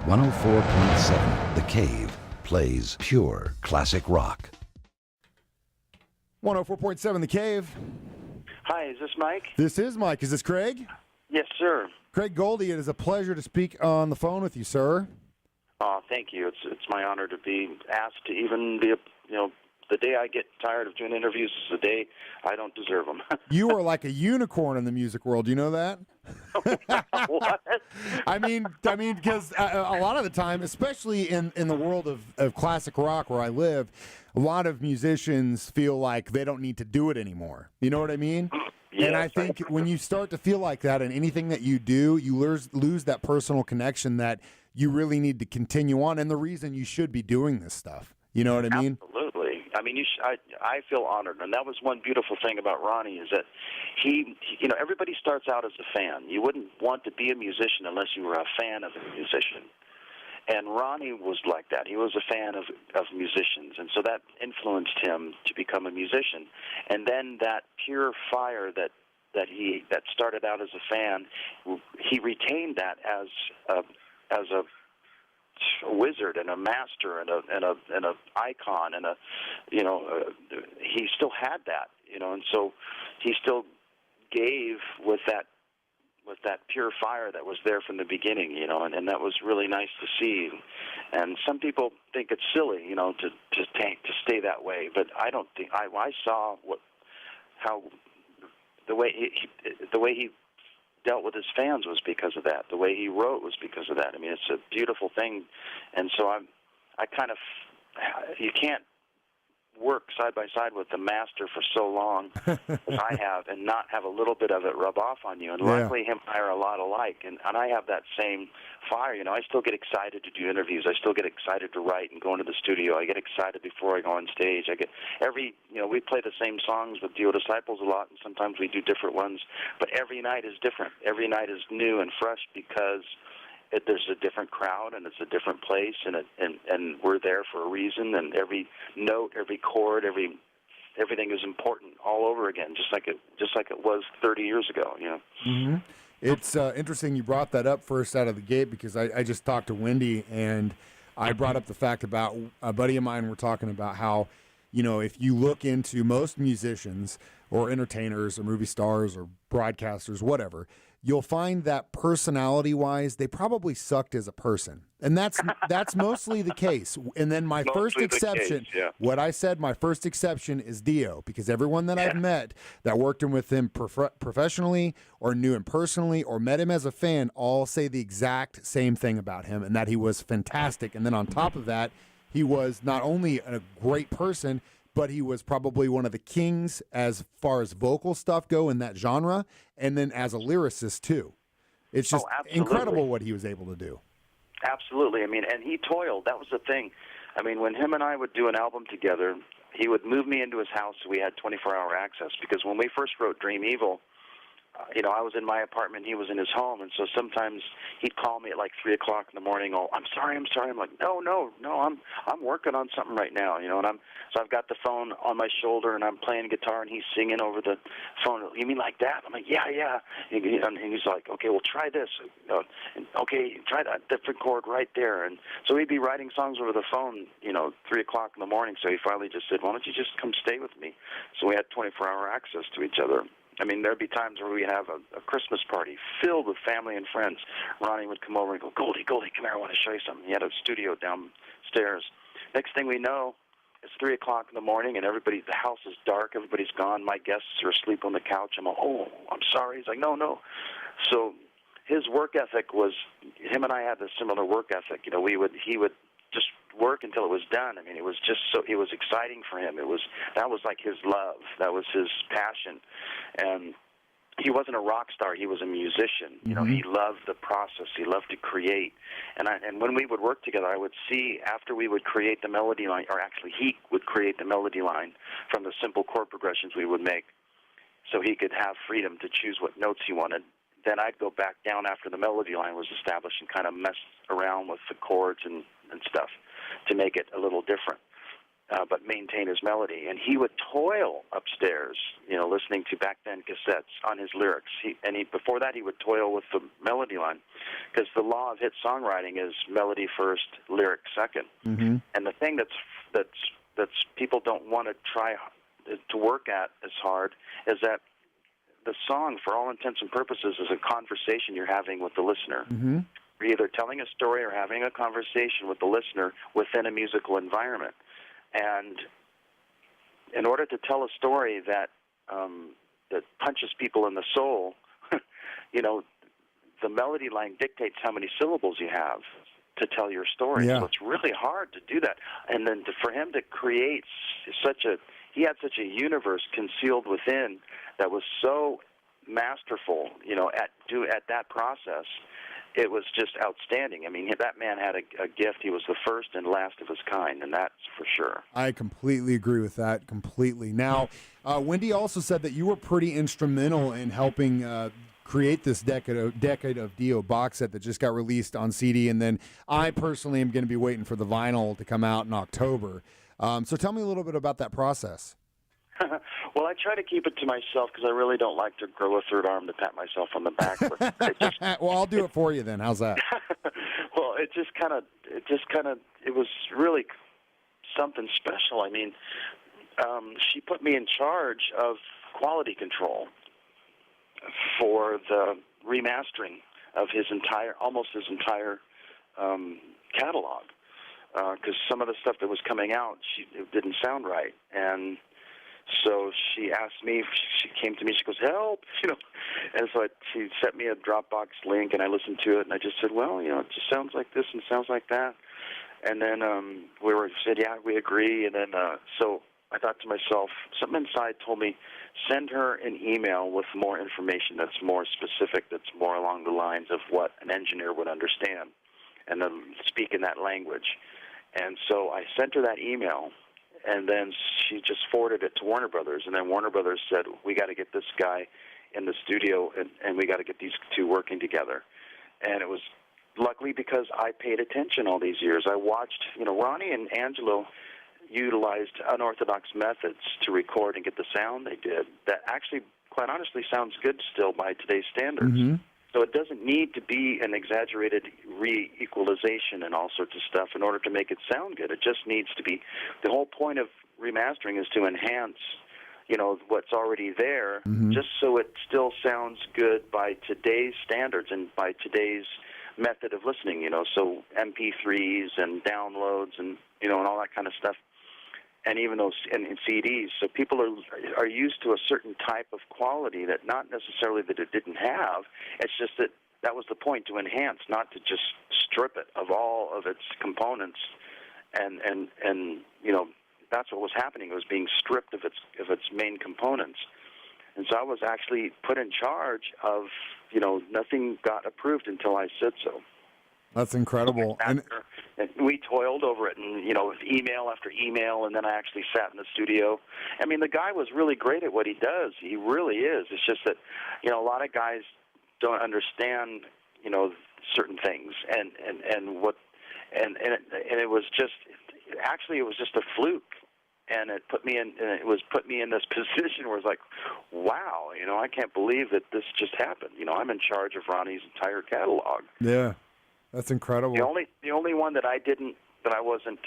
104.7 The Cave plays pure classic rock. 104.7 The Cave. Hi, is this Mike? This is Mike. Is this Craig? Yes, sir. Craig Goldy, it is a pleasure to speak on the phone with you, sir. Oh, thank you. It's my honor to be asked to even be the day I get tired of doing interviews is the day I don't deserve them. You are like a unicorn in the music world. Do you know that? What? I mean, because a lot of the time, especially in the world of classic rock where I live, a lot of musicians feel like they don't need to do it anymore. You know what I mean? Yes, and I think when you start to feel like that in anything that you do, you lose that personal connection that you really need to continue on, and the reason you should be doing this stuff. You know what I mean? Absolutely. I mean, I feel honored, and that was one beautiful thing about Ronnie is that he everybody starts out as a fan. You wouldn't want to be a musician unless you were a fan of a musician. And Ronnie was like that. He was a fan of musicians, and so that influenced him to become a musician. And then that pure fire that started out as a fan, he retained that as a wizard and a master and a icon and he still had that, and so he still gave with that pure fire that was there from the beginning, and that was really nice to see. And some people think it's silly, to stay that way, but I don't think I saw the way he dealt with his fans was because of that. The way he wrote was because of that. I mean, it's a beautiful thing, and so you can't work side by side with the master for so long as I have and not have a little bit of it rub off on you. And luckily him and I are a lot alike, and I have that same fire. I still get excited to do interviews. I still get excited to write and go into the studio. I get excited before I go on stage. We play the same songs with Dio Disciples a lot, and sometimes we do different ones, but every night is different. Every night is new and fresh because there's a different crowd and it's a different place, and we're there for a reason. And every note, every chord, everything is important all over again, just like it was 30 years ago. Mm-hmm. It's interesting you brought that up first out of the gate, because I just talked to Wendy and I brought up the fact about a buddy of mine. We're talking about how if you look into most musicians or entertainers or movie stars or broadcasters, whatever, you'll find that personality-wise, they probably sucked as a person. And that's mostly the case. And then my first exception, what I said, my first exception is Dio, because everyone that I've met that worked with him professionally or knew him personally or met him as a fan all say the exact same thing about him, and that he was fantastic. And then on top of that, he was not only a great person, but he was probably one of the kings as far as vocal stuff go in that genre, and then as a lyricist too. It's just incredible what he was able to do. Absolutely. I mean, and he toiled. That was the thing. I mean, when him and I would do an album together, he would move me into his house so we had 24-hour access, because when we first wrote Dream Evil, I was in my apartment, he was in his home, and so sometimes he'd call me at like 3 o'clock in the morning. Oh, I'm sorry. I'm like, no, I'm working on something right now, and so I've got the phone on my shoulder and I'm playing guitar and he's singing over the phone. You mean like that? I'm like, yeah. And he's like, okay, well try this. And, okay, try that different chord right there. And so we'd be writing songs over the phone, 3 o'clock in the morning. So he finally just said, why don't you just come stay with me? So we had 24-hour access to each other. I mean, there'd be times where we'd have a Christmas party filled with family and friends. Ronnie would come over and go, Goldie, come here, I want to show you something. He had a studio downstairs. Next thing we know, it's 3 o'clock in the morning, and the house is dark, everybody's gone, my guests are asleep on the couch. I'm like, oh, I'm sorry. He's like, no. So his work ethic was, him and I had a similar work ethic. He would just work until it was done. I mean, it was exciting for him. That was like his love. That was his passion. And he wasn't a rock star. He was a musician. He loved the process. He loved to create. And when we would work together, I would see after we would create the melody line, or actually he would create the melody line from the simple chord progressions we would make, so he could have freedom to choose what notes he wanted. Then I'd go back down after the melody line was established and kind of mess around with the chords and stuff to make it a little different. but maintain his melody. And he would toil upstairs, listening to back then cassettes on his lyrics. Before that, he would toil with the melody line, because the law of hit songwriting is melody first, lyric second. Mm-hmm. And the thing that's people don't want to try to work at as hard is that the song, for all intents and purposes, is a conversation you're having with the listener. Mm-hmm. You're either telling a story or having a conversation with the listener within a musical environment. And in order to tell a story that punches people in the soul, the melody line dictates how many syllables you have to tell your story. Yeah. So it's really hard to do that. And then for him to create he had such a universe concealed within that was so masterful, at that process. It was just outstanding. I mean, that man had a gift. He was the first and last of his kind, and that's for sure. I completely agree with that, completely. Now, Wendy also said that you were pretty instrumental in helping create this Decade of Dio box set that just got released on CD, and then I personally am going to be waiting for the vinyl to come out in October. So tell me a little bit about that process. Well, I try to keep it to myself because I really don't like to grow a third arm to pat myself on the back. But well, I'll do it for you then. How's that? Well, it was really something special. I mean, she put me in charge of quality control for the remastering of almost his entire catalog, because some of the stuff that was coming out, it didn't sound right, and so she asked me, she came to me, she goes, help, and so she sent me a Dropbox link, and I listened to it, and I just said, well, it just sounds like this and sounds like that, and then said, yeah, we agree, and then so I thought to myself, something inside told me, send her an email with more information that's more specific, that's more along the lines of what an engineer would understand, and then speak in that language. And so I sent her that email, and then she just forwarded it to Warner Brothers, and then Warner Brothers said, we got to get this guy in the studio, and we got to get these two working together. And it was luckily because I paid attention all these years. I watched, Ronnie and Angelo utilized unorthodox methods to record and get the sound they did that actually, quite honestly, sounds good still by today's standards. Mm-hmm. So it doesn't need to be an exaggerated re-equalization and all sorts of stuff in order to make it sound good. It just needs to be, the whole point of remastering is to enhance, what's already there, mm-hmm. just so it still sounds good by today's standards and by today's method of listening, so MP3s and downloads and, and all that kind of stuff. And even those in CDs, so people are used to a certain type of quality that not necessarily that it didn't have. It's just that was the point, to enhance, not to just strip it of all of its components. And that's what was happening. It was being stripped of its main components. And so I was actually put in charge of, nothing got approved until I said so. That's incredible. And we toiled over it, and with email after email, and then I actually sat in the studio. I mean, the guy was really great at what he does. He really is. It's just that, a lot of guys don't understand, certain things, and it was just a fluke. And it put me in this position where it's like, wow, I can't believe that this just happened. I'm in charge of Ronnie's entire catalog. Yeah. That's incredible. The only one that I wasn't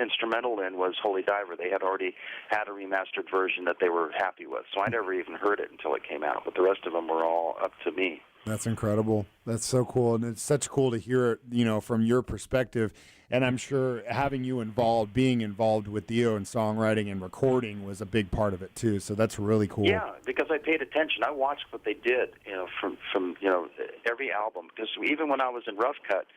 instrumental in was Holy Diver. They had already had a remastered version that they were happy with, so I never even heard it until it came out. But the rest of them were all up to me. That's incredible. That's so cool, and it's such cool to hear it, from your perspective. And I'm sure having you being involved with Dio and songwriting and recording was a big part of it too. So that's really cool. Yeah, because I paid attention. I watched what they did, from every album. Because even when I was in Rough Cut,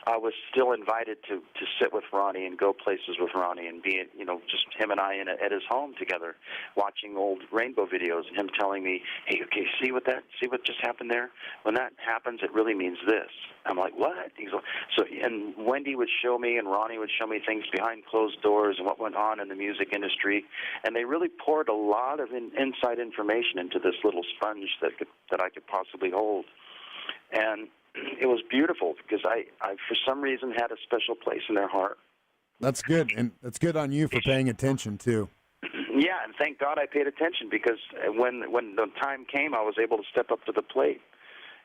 I was still invited to sit with Ronnie and go places with Ronnie and be, just him and I at his home together, watching old Rainbow videos, and him telling me, hey, okay, see what just happened there? When that happens, it really means this. I'm like, what? He's like, and Wendy would show me, and Ronnie would show me things behind closed doors and what went on in the music industry, and they really poured a lot of inside information into this little sponge that I could possibly hold. And it was beautiful because I for some reason had a special place in their heart. That's good, and that's good on you for paying attention too. Yeah, and thank God I paid attention, because when the time came, I was able to step up to the plate,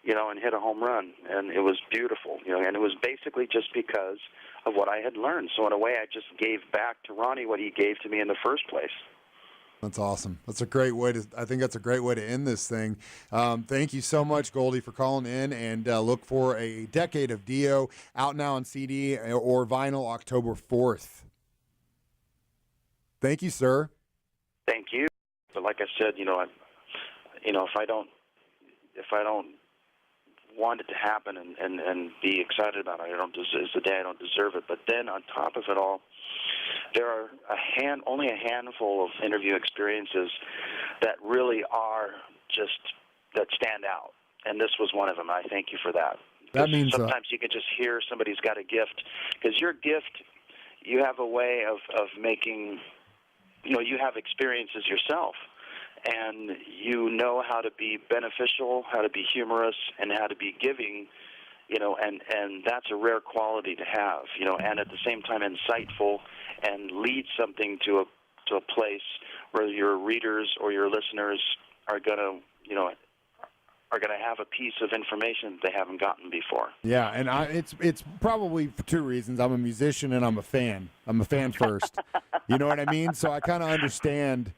and hit a home run, and it was beautiful, and it was basically just because of what I had learned. So in a way, I just gave back to Ronnie what he gave to me in the first place. That's awesome. That's a great way to. I think that's a great way to end this thing. Thank you so much, Goldy, for calling in, and look for a Decade of Dio out now on CD or vinyl October 4th. Thank you, sir. Thank you. But like I said, if I don't want it to happen and be excited about it, it's the day I don't deserve it. But then on top of it all, there are only a handful of interview experiences that really are that stand out. And this was one of them. I thank you for that. That means sometimes you can just hear somebody's got a gift, because your gift, you have a way of making, you have experiences yourself, and you know how to be beneficial, how to be humorous, and how to be giving, and that's a rare quality to have, and at the same time insightful and lead something to a place where your readers or your listeners are going to have a piece of information they haven't gotten before. Yeah, and it's probably for two reasons. I'm a musician and I'm a fan. I'm a fan first. You know what I mean? So I kind of understand.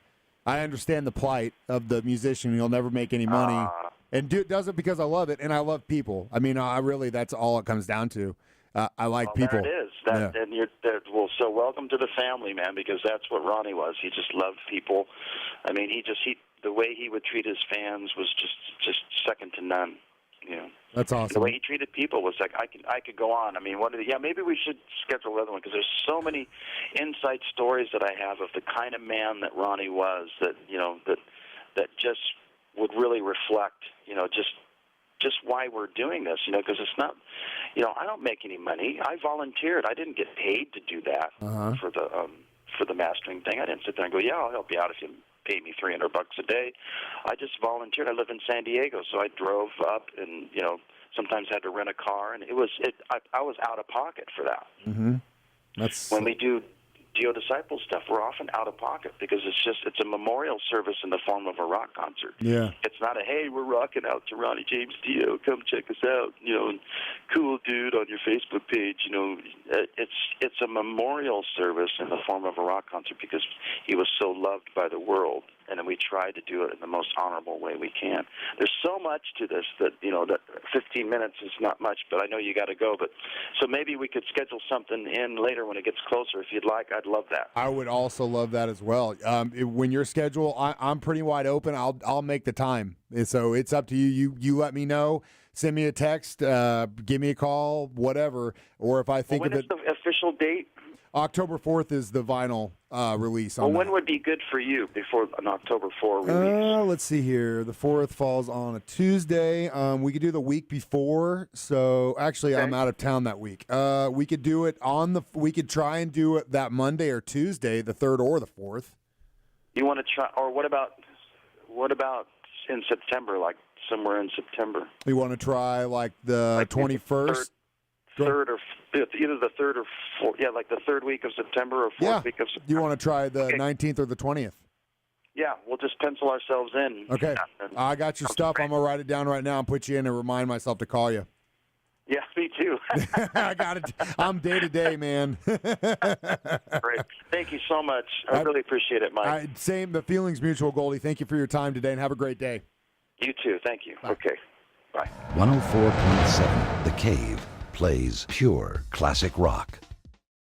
I understand the plight of the musician. He'll never make any money, and does it because I love it and I love people. I mean, that's all it comes down to. I like people. There it is. And you're so welcome to the family, man, because that's what Ronnie was. He just loved people. I mean, the way he would treat his fans was just second to none. That's awesome. The way he treated people was like, I could go on. I mean, maybe we should schedule another one, because there's so many inside stories that I have of the kind of man that Ronnie was, that that just would really reflect, just why we're doing this, because it's not, I don't make any money. I volunteered. I didn't get paid to do that for the mastering thing. I didn't sit there and go, yeah, I'll help you out if you pay me $300 a day. I just volunteered. I live in San Diego, so I drove up and, sometimes had to rent a car, and I was out of pocket for that. Mm-hmm. When we do Dio Disciple stuff, we're often out of pocket, because it's a memorial service in the form of a rock concert. Yeah. It's not hey, we're rocking out to Ronnie James Dio, come check us out, and cool dude on your Facebook page, it's a memorial service in the form of a rock concert, because he was so loved by the world, and then we try to do it in the most honorable way we can. There's so much to this that, that 15 minutes is not much, but I know you got to go. But so maybe we could schedule something in later when it gets closer. If you'd like, I'd love that. I would also love that as well. When your schedule, I'm pretty wide open. I'll make the time. So it's up to you. You let me know. Send me a text. Give me a call. Whatever. Or if I think of it. When is the official date? October 4th is the vinyl release. When would be good for you before an October 4 release? Let's see here. The 4th falls on a Tuesday. We could do the week before. So actually, okay. I'm out of town that week. We could do it we could try and do it that Monday or Tuesday, the 3rd or the 4th. You want to try, or what about in September, like somewhere in September? We want to try like the 21st. Third or either the 3rd or 4th, like the 3rd week of September or 4th week of September. You want to try the 19th or the 20th? Yeah, we'll just pencil ourselves in. Okay, I got your stuff. I'm gonna write it down right now and put you in and remind myself to call you. Yeah, me too. I got it. I'm day to day, man. Great. Thank you so much. I really appreciate it, Mike. Same. The feeling's mutual, Goldy. Thank you for your time today, and have a great day. You too. Thank you. Bye. Okay. Bye. 104.7 The Cave plays pure classic rock.